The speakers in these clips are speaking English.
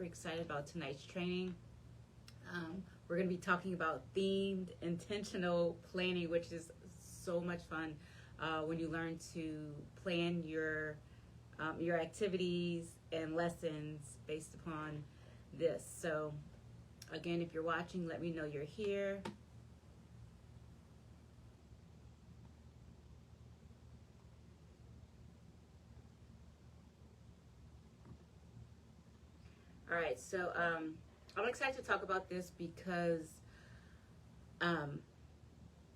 super excited about tonight's training. We're going to be talking about themed intentional planning, which is so much fun when you learn to plan your activities and lessons based upon this. So again, if you're watching, let me know you're here. All right, so I'm excited to talk about this because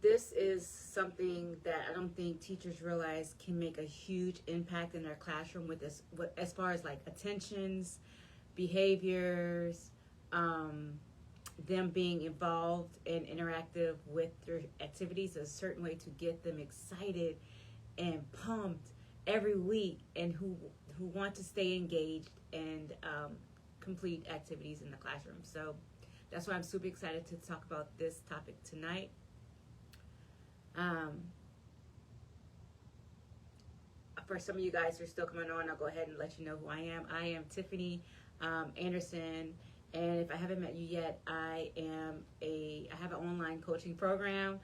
this is something that I don't think teachers realize can make a huge impact in their classroom with this, as far as like attentions, behaviors, them being involved and interactive with their activities. A certain way to get them excited and pumped every week, and who want to stay engaged and complete activities in the classroom. So that's why I'm super excited to talk about this topic tonight. For some of you guys who are still coming on, I'll go ahead and let you know who I am. I am Tiffany Anderson, and if I haven't met you yet, I have an online coaching program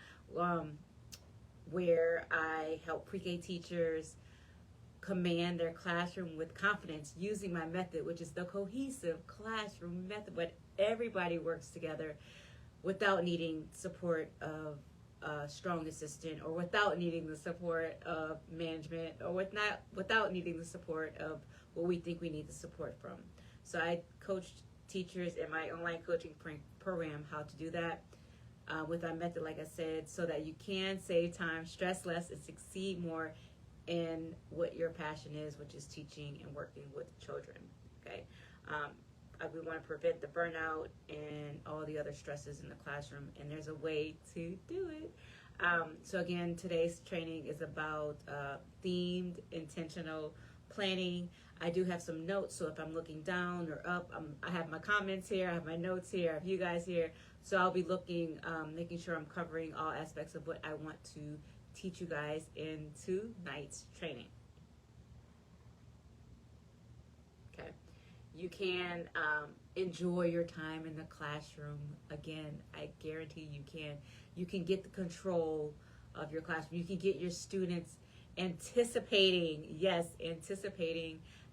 where I help pre-K teachers command their classroom with confidence using my method, which is the cohesive classroom method, where everybody works together without needing support of a strong assistant, or without needing the support of management, or without needing the support of what we think we need the support from. So I coach teachers in my online coaching program how to do that with my method, like I said, so that you can save time, stress less, and succeed more in what your passion is, which is teaching and working with children. Okay, we want to prevent the burnout and all the other stresses in the classroom, and there's a way to do it. So again, today's training is about themed intentional planning. I do have some notes, so if I'm looking down or up, I have my comments here, I have my notes here, I have you guys here. So I'll be looking, making sure I'm covering all aspects of what I want to teach you guys in tonight's training. Okay, you can enjoy your time in the classroom. Again, I guarantee you can. You can get the control of your classroom. You can get your students anticipating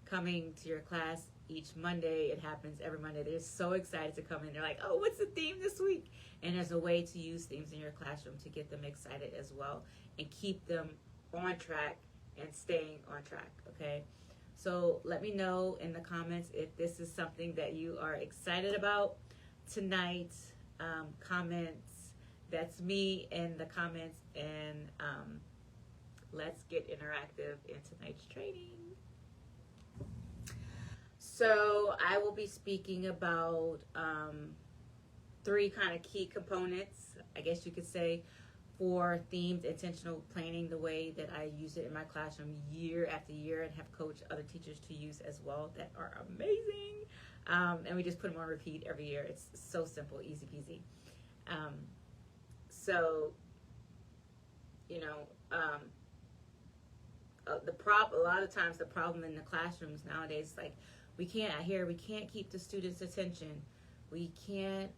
coming to your class each Monday. It happens every Monday. They're so excited to come in. They're like, oh, what's the theme this week? And there's a way to use themes in your classroom to get them excited as well and keep them on track and staying on track, okay? So let me know in the comments if this is something that you are excited about tonight. Comments, that's me in the comments, and let's get interactive in tonight's training. So I will be speaking about 3 kind of key components, I guess you could say, for themed intentional planning, the way that I use it in my classroom year after year, and have coached other teachers to use as well that are amazing. And we just put them on repeat every year. It's so simple, easy peasy. So, you know, a lot of times the problem in the classrooms nowadays, like, we can't keep the students' attention. We can't,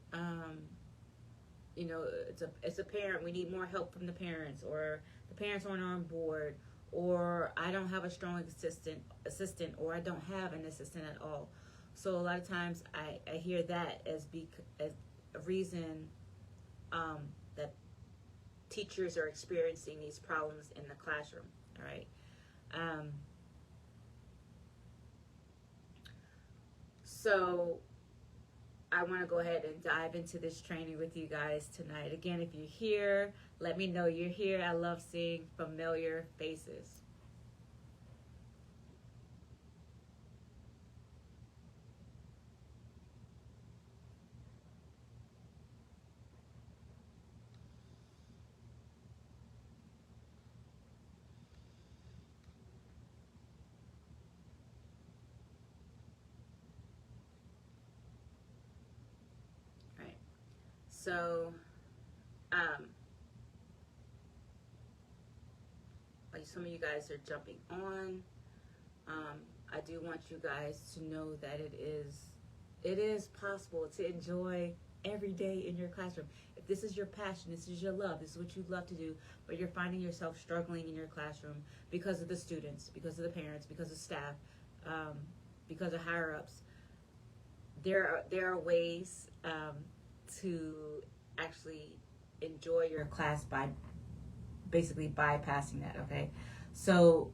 it's a parent, we need more help from the parents, or the parents aren't on board, or I don't have a strong assistant, or I don't have an assistant at all. So a lot of times I hear that as a reason that teachers are experiencing these problems in the classroom, all right? So I want to go ahead and dive into this training with you guys tonight. Again, if you're here, let me know you're here. I love seeing familiar faces. So, like some of you guys are jumping on. I do want you guys to know that it is It is possible to enjoy every day in your classroom. If this is your passion, this is your love, this is what you love to do, but you're finding yourself struggling in your classroom because of the students, because of the parents, because of staff, because of higher ups, there are ways to actually enjoy your class by basically bypassing that. Okay, so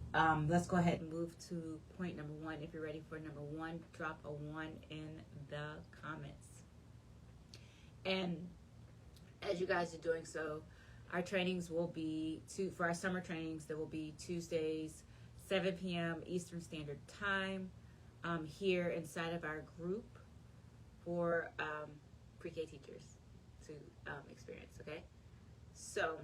let's go ahead and move to point number one. If you're ready for number one, drop a 1 in the comments. And as you guys are doing so, our trainings will be for our summer trainings. There will be Tuesdays, 7 p.m. Eastern Standard Time, here inside of our group for pre-K teachers to experience. Okay, so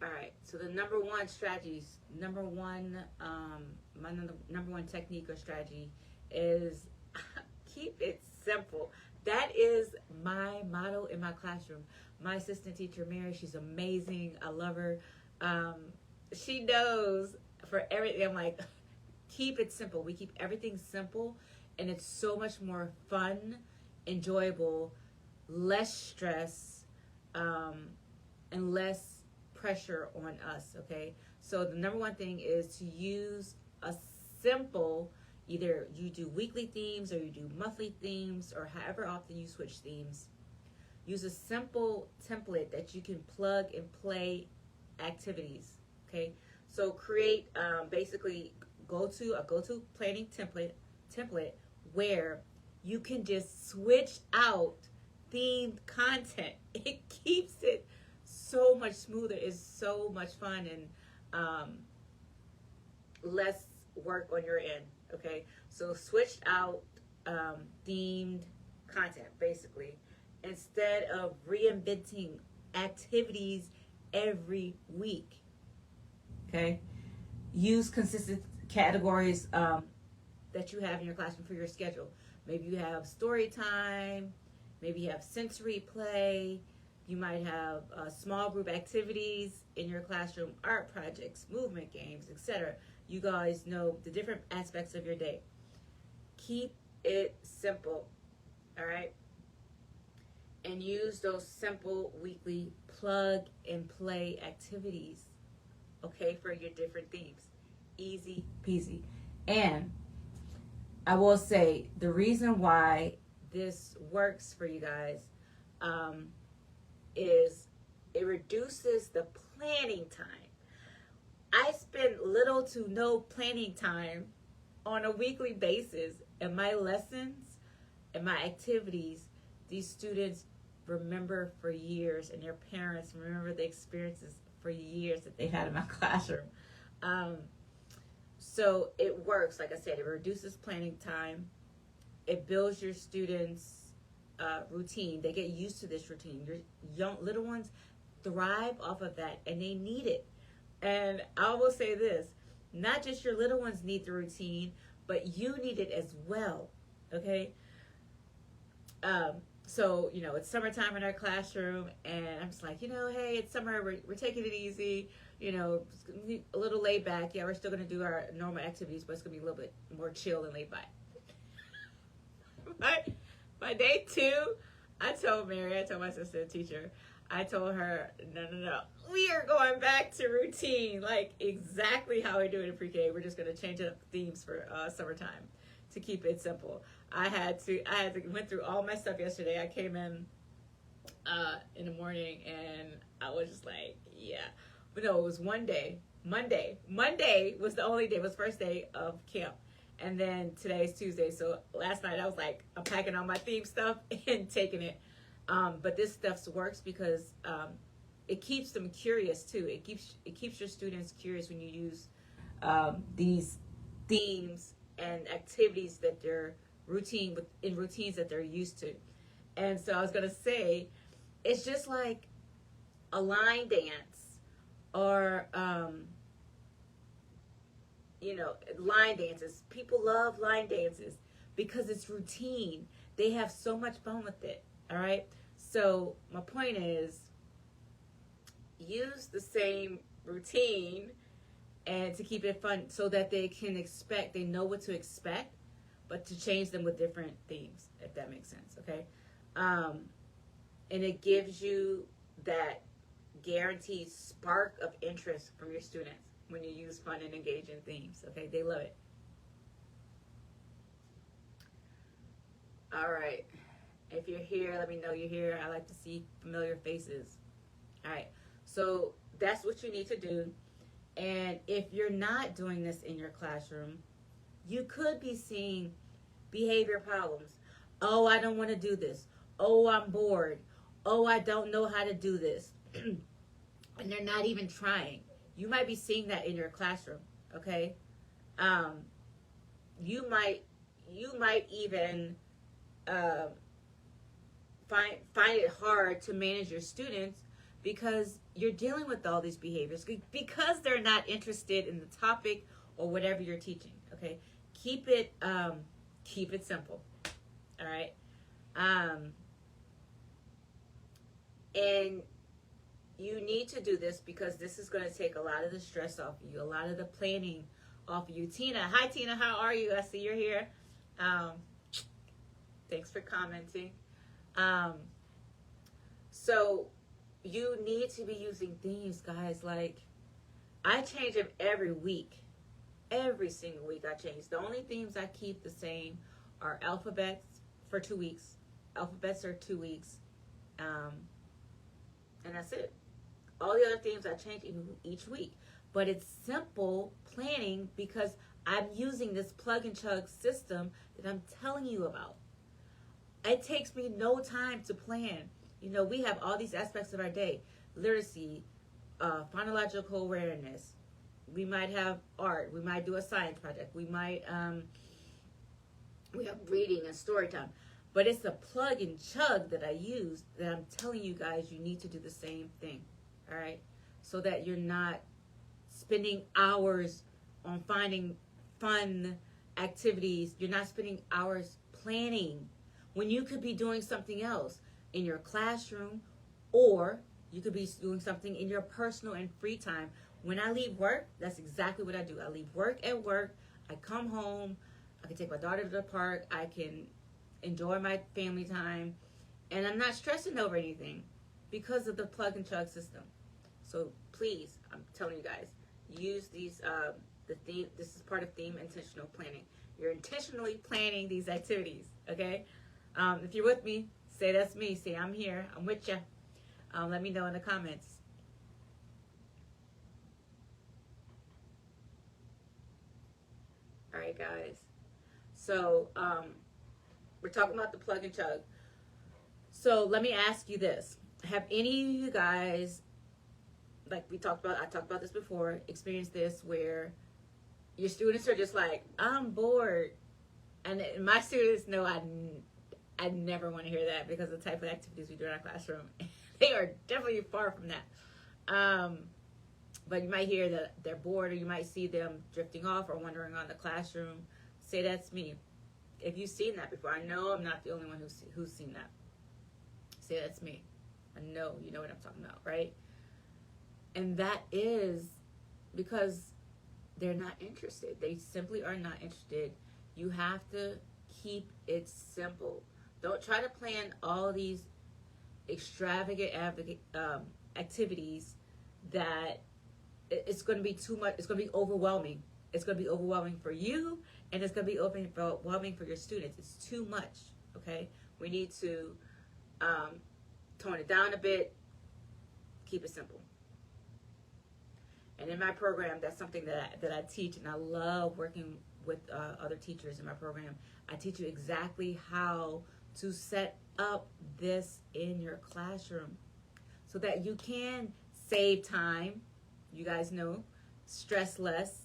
all right. So the number one strategies, my number one technique or strategy is keep it simple. That is my motto in my classroom. My assistant teacher, Mary, she's amazing. I love her. She knows for everything. I'm like, keep it simple. We keep everything simple, and it's so much more fun, enjoyable, less stress, and less pressure on us. Okay, so the number one thing is to use a simple, either you do weekly themes or you do monthly themes or however often you switch themes. Use a simple template that you can plug and play activities. Okay, so create basically go to planning template where you can just switch out themed content. It keeps it so much smoother. It's so much fun and less work on your end. Okay, so switched out themed content basically, instead of reinventing activities every week. Okay, use consistent categories that you have in your classroom for your schedule. Maybe you have story time, maybe you have sensory play, you might have small group activities in your classroom, art projects, movement games, etc. You guys know the different aspects of your day. Keep it simple, all right? And use those simple weekly plug and play activities, okay, for your different themes. Easy peasy. And I will say the reason why this works for you guys is it reduces the planning time. I spend little to no planning time on a weekly basis, and my lessons and my activities, these students remember for years, and their parents remember the experiences for years that they had in my classroom. So it works. Like I said, it reduces planning time. It builds your students' routine. They get used to this routine. Your little ones thrive off of that, and they need it. And I will say this, not just your little ones need the routine, but you need it as well, okay? So, it's summertime in our classroom, and I'm just like, hey, it's summer, we're taking it easy, it's gonna be a little laid back. Yeah, we're still going to do our normal activities, but it's going to be a little bit more chill and laid back. By day 2, I told my assistant teacher, I told her, no, we are going back to routine, like exactly how we do it in pre-K. We're just going to change up themes for summertime to keep it simple. I had to went through all my stuff yesterday. I came in the morning, and I was just like, yeah. But no, it was one day, Monday. Monday was the only day. It was first day of camp. And then today's Tuesday. So last night I was like, I'm packing all my theme stuff and taking it. But this stuff works because it keeps them curious too. It keeps your students curious when you use these themes and activities that they're routines that they're used to. And so I was gonna say, it's just like a line dance or line dances. People love line dances because it's routine. They have so much fun with it. All right. So my point is, use the same routine and to keep it fun so that they know what to expect, but to change them with different themes, if that makes sense, okay? And it gives you that guaranteed spark of interest from your students when you use fun and engaging themes, okay? They love it. All right. If you're here, let me know you're here. I like to see familiar faces. All right. So that's what you need to do. And if you're not doing this in your classroom, you could be seeing behavior problems. Oh, I don't want to do this. Oh, I'm bored. Oh, I don't know how to do this. And they're not even trying. You might be seeing that in your classroom, okay? You might even find it hard to manage your students because you're dealing with all these behaviors because they're not interested in the topic or whatever you're teaching, okay? Keep it simple, all right? And you need to do this because this is going to take a lot of the stress off of you, a lot of the planning off of you. Tina, hi Tina, how are you? I see you're here. Thanks for commenting. So you need to be using themes, guys. Like, I change them every week. Every single week I change. The only themes I keep the same are alphabets for 2 weeks. Alphabets are 2 weeks. And that's it. All the other themes I change each week. But it's simple planning because I'm using this plug and chug system that I'm telling you about. It takes me no time to plan. You know, we have all these aspects of our day. Literacy, phonological awareness. We might have art. We might do a science project. We might, we have reading and story time. But it's the plug and chug that I use that I'm telling you guys you need to do the same thing. All right? So that you're not spending hours on finding fun activities. You're not spending hours planning when you could be doing something else in your classroom, or you could be doing something in your personal and free time. When I leave work, that's exactly what I do. I leave work at work. I come home. I can take my daughter to the park. I can enjoy my family time. And I'm not stressing over anything because of the plug and chug system. So please, I'm telling you guys, use these, the theme. This is part of theme intentional planning. You're intentionally planning these activities, okay? If you're with me, say that's me. Say I'm here. I'm with you. Let me know in the comments. All right, guys. So we're talking about the plug and chug. So let me ask you this. Have any of you guys, like I talked about this before, experienced this where your students are just like, I'm bored. And my students know I never want to hear that because of the type of activities we do in our classroom. They are definitely far from that. But you might hear that they're bored, or you might see them drifting off or wandering on the classroom. Say that's me. If you've seen that before, I know I'm not the only one who's seen that. Say that's me. I know you know what I'm talking about, right? And that is because they're not interested. They simply are not interested. You have to keep it simple. Don't try to plan all these extravagant activities that it's going to be too much. It's going to be overwhelming. It's going to be overwhelming for you, and it's going to be overwhelming for your students. It's too much, okay? We need to tone it down a bit, keep it simple. And in my program, that's something that I teach, and I love working with other teachers in my program. I teach you exactly how to set up this in your classroom so that you can save time, you guys know, stress less,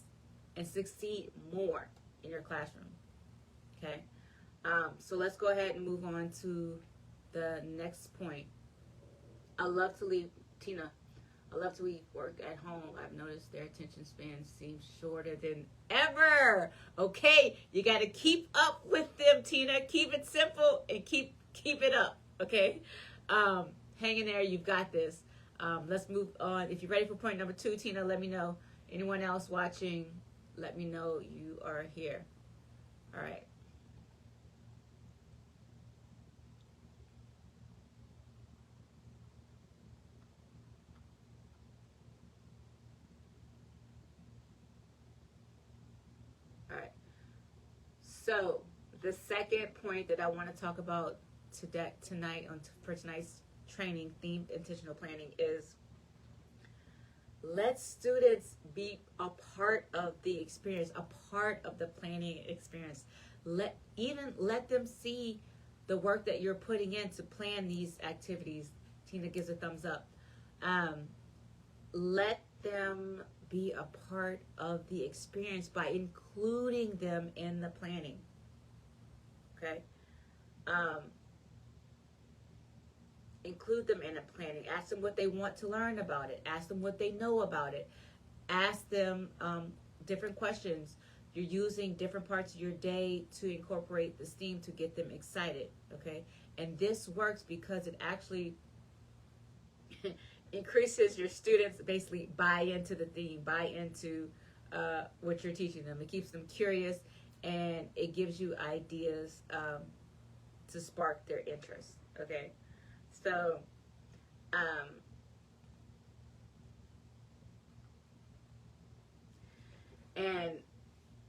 and succeed more in your classroom, okay? So let's go ahead and move on to the next point. I love to leave work at home. I've noticed their attention span seems shorter than ever. Okay, you got to keep up with them, Tina. Keep it simple and keep it up, okay? Hang in there. You've got this. Let's move on. If you're ready for point number 2, Tina, let me know Anyone else watching, let me know you are here. All right. All right. So the second point that I want to talk about tonight for tonight's training, themed intentional planning, is let students be a part of the experience, a part of the planning experience. Let them see the work that you're putting in to plan these activities. Tina gives a thumbs up. Let them be a part of the experience by including them in the planning. Okay? Include them in the planning. Ask them what they want to learn about it. Ask them what they know about it. Ask them different questions. You're using different parts of your day to incorporate the theme to get them excited. Okay? And this works because it actually increases your students basically buy into the theme, buy into what you're teaching them. It keeps them curious, and it gives you ideas to spark their interest. Okay? So, and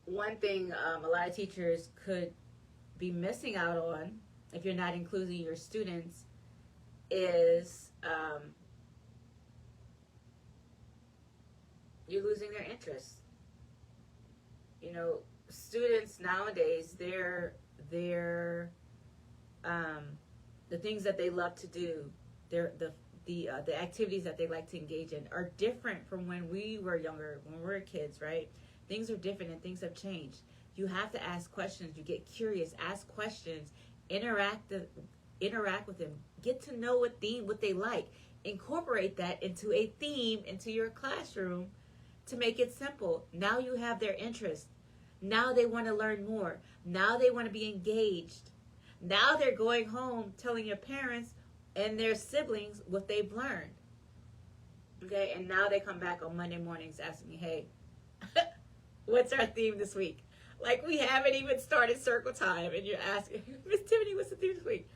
one thing a lot of teachers could be missing out on if you're not including your students is you're losing their interest. You know, students nowadays, they're the things that they love to do, the activities that they like to engage in are different from when we were younger, when we were kids, right? Things are different and things have changed. You have to ask questions. You get curious, ask questions, interact with them, get to know what they like, incorporate that into a theme into your classroom to make it simple. Now you have their interest. Now they want to learn more. Now they want to be engaged. Now they're going home telling your parents and their siblings what they've learned. Okay, and now they come back on Monday mornings asking me, hey, what's our theme this week? Like, we haven't even started circle time, and you're asking, Miss Tiffany, what's the theme this week?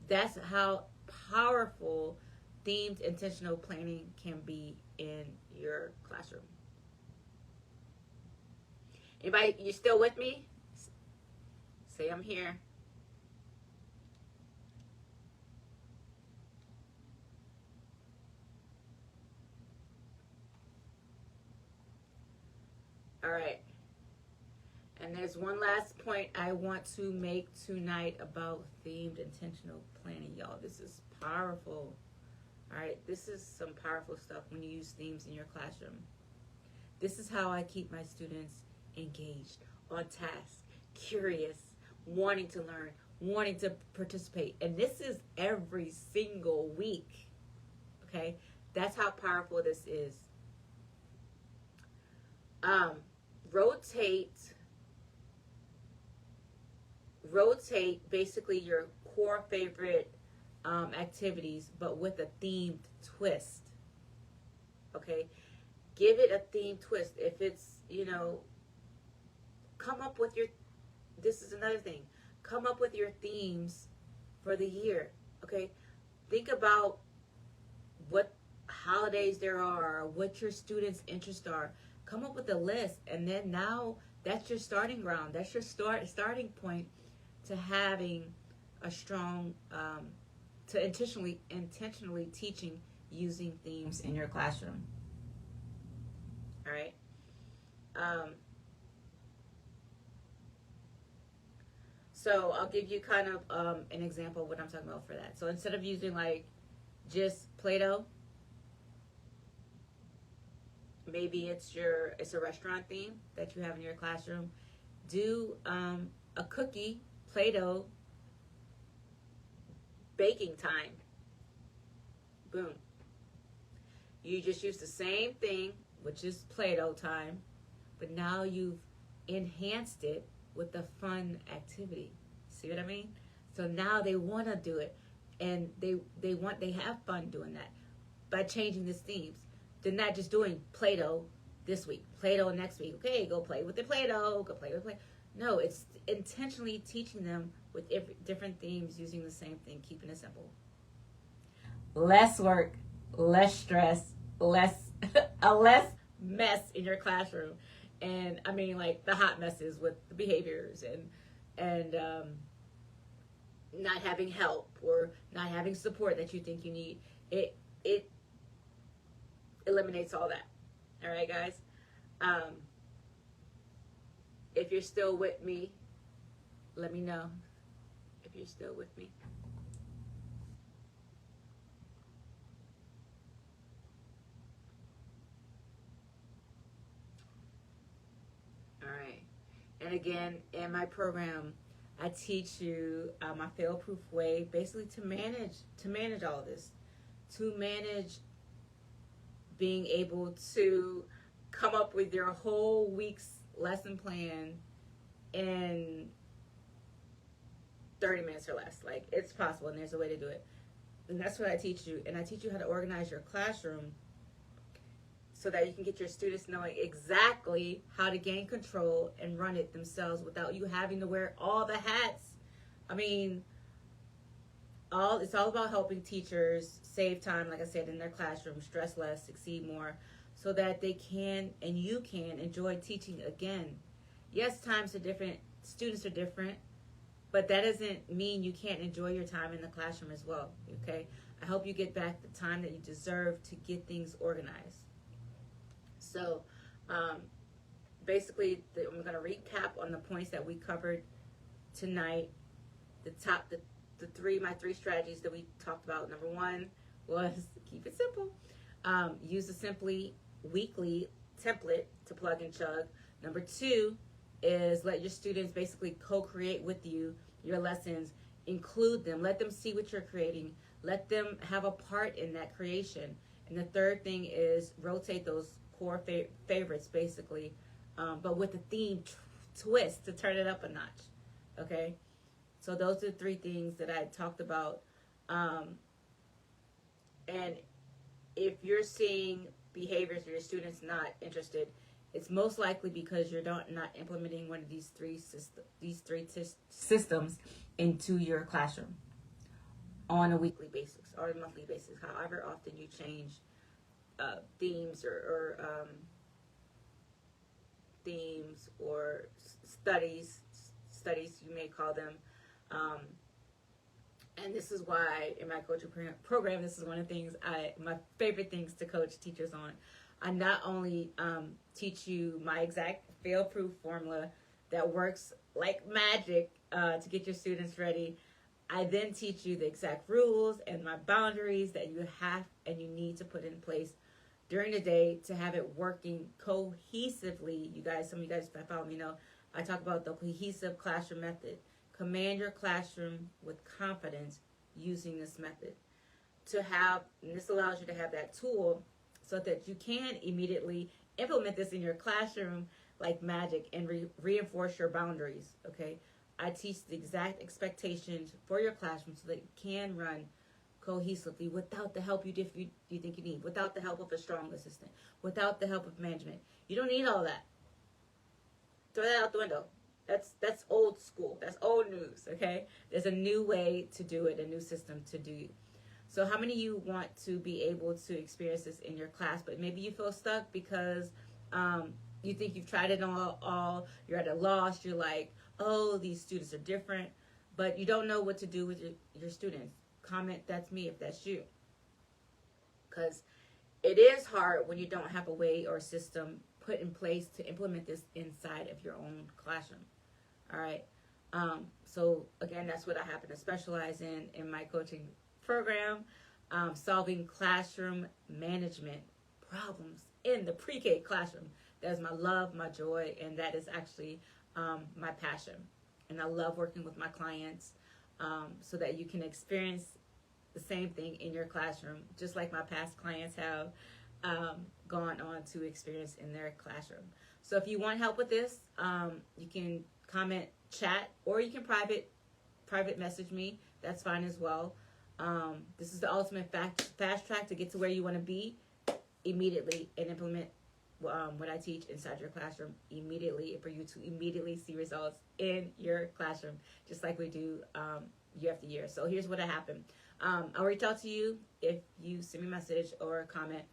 That's how powerful themed intentional planning can be in your classroom. Anybody, you still with me? Say I'm here. All right. And there's one last point I want to make tonight about themed intentional planning, y'all. This is powerful. All right. This is some powerful stuff when you use themes in your classroom. This is how I keep my students engaged, on task, curious, wanting to learn, wanting to participate. And this is every single week. Okay? That's how powerful this is. Rotate basically your core favorite activities, but with a themed twist. Okay? Give it a themed twist. If it's, come up with this is another thing. Come up with your themes for the year. Okay? Think about what holidays there are, what your students' interests are. Come up with a list, and then now that's your starting ground. That's your starting point to having a strong, to intentionally teaching using themes in your classroom. All right. So I'll give you kind of an example of what I'm talking about for that. So instead of using like just Play-Doh, maybe it's a restaurant theme that you have in your classroom. Do a cookie Play-Doh baking time. Boom. You just use the same thing, which is Play-Doh time, but now you've enhanced it with a fun activity. See what I mean? So now they want to do it, and they have fun doing that by changing the themes. They're not just doing Play-Doh this week, Play-Doh next week. Okay, go play with the Play-Doh, go play with Play. No, it's intentionally teaching them with different themes using the same thing, keeping it simple. Less work, less stress, less mess in your classroom. And I mean, like the hot messes with the behaviors and not having help or not having support that you think you need. It eliminates all that. All right, guys. If you're still with me, let me know if you're still with me. All right. And again, in my program, I teach you my fail-proof way, basically to manage all this, to manage being able to come up with your whole week's lesson plan in 30 minutes or less. Like, it's possible, and there's a way to do it. And that's what I teach you. And I teach you how to organize your classroom so that you can get your students knowing exactly how to gain control and run it themselves without you having to wear all the hats. I mean, it's all about helping teachers save time, like I said, in their classroom, stress less, succeed more, so that they can and you can enjoy teaching again. Yes, times are different, students are different, but that doesn't mean you can't enjoy your time in the classroom as well, okay? I hope you get back the time that you deserve to get things organized. So basically, I'm going to recap on the points that we covered tonight. My three strategies that we talked about. Number one was keep it simple. Use a Simply weekly template to plug and chug. Number two is let your students basically co-create with you your lessons. Include them. Let them see what you're creating. Let them have a part in that creation. And the third thing is rotate those core favorites, basically, but with a theme twist to turn it up a notch. Okay? So those are the three things that I talked about. And if you're seeing behaviors where your students not interested, it's most likely because you're not implementing one of these three systems into your classroom on a weekly basis or a monthly basis, however often you change themes or studies you may call them. And this is why in my coaching program, this is one of the things my favorite things to coach teachers on. I not only teach you my exact fail-proof formula that works like magic to get your students ready, I then teach you the exact rules and my boundaries that you have and you need to put in place during the day to have it working cohesively. You guys, some of you guys that follow me know, I talk about the cohesive classroom method. Command your classroom with confidence using this method. And this allows you to have that tool so that you can immediately implement this in your classroom like magic and reinforce your boundaries, okay? I teach the exact expectations for your classroom so that it can run cohesively without the help you think you need, without the help of a strong assistant, without the help of management. You don't need all that. Throw that out the window. That's old school. That's old news, okay? There's a new way to do it, a new system to do it. So how many of you want to be able to experience this in your class, but maybe you feel stuck because you think you've tried it all, you're at a loss, you're like, oh, these students are different, but you don't know what to do with your students. Comment, that's me if that's you. Because it is hard when you don't have a way or system put in place to implement this inside of your own classroom. All right. So again, that's what I happen to specialize in my coaching program, solving classroom management problems in the pre-K classroom. That is my love, my joy, and that is actually my passion. And I love working with my clients so that you can experience the same thing in your classroom, just like my past clients have gone on to experience in their classroom. So if you want help with this, you can comment, chat, or you can private message me. That's fine as well. This is the ultimate fast track to get to where you want to be immediately and implement what I teach inside your classroom immediately, for you to immediately see results in your classroom, just like we do year after year. So here's what happened. I'll reach out to you if you send me a message or a comment.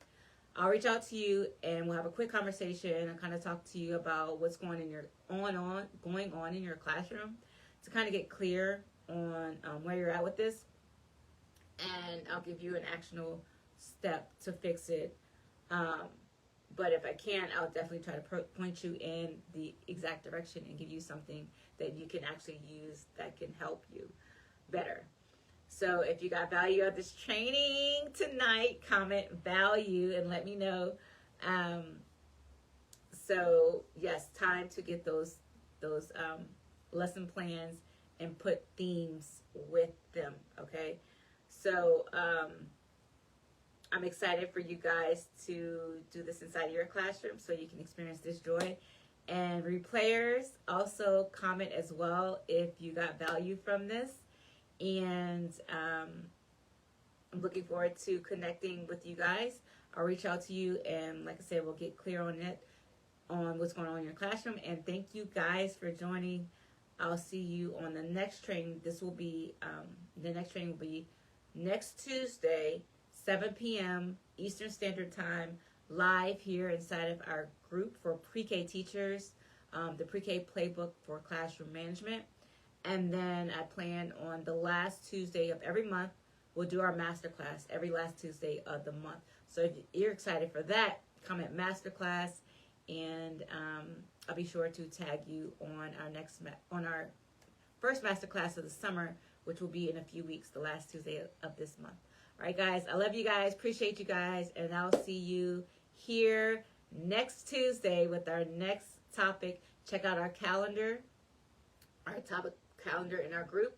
I'll reach out to you and we'll have a quick conversation and kind of talk to you about what's going on in your classroom, to kind of get clear on where you're at with this. And I'll give you an actionable step to fix it. But if I can't, I'll definitely try to point you in the exact direction and give you something that you can actually use that can help you better. So if you got value out of this training tonight, comment value and let me know. So yes, time to get those lesson plans and put themes with them. Okay. So I'm excited for you guys to do this inside of your classroom so you can experience this joy. And replayers, also comment as well if you got value from this. And I'm looking forward to connecting with you guys. I'll reach out to you, and like I said, we'll get clear on it, on what's going on in your classroom. And thank you guys for joining. I'll see you on the next training. This will be, the next training will be next Tuesday, 7 p.m. Eastern Standard Time, live here inside of our group for pre-K teachers, the pre-K playbook for classroom management. And then I plan on the last Tuesday of every month, we'll do our masterclass every last Tuesday of the month. So if you're excited for that, comment masterclass, and I'll be sure to tag you on our first masterclass of the summer, which will be in a few weeks, the last Tuesday of this month. All right, guys, I love you guys, appreciate you guys, and I'll see you here next Tuesday with our next topic. Check out our calendar, our topic calendar in our group,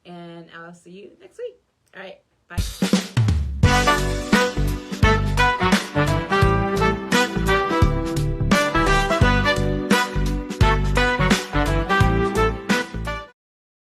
and I'll see you next week. All right, bye.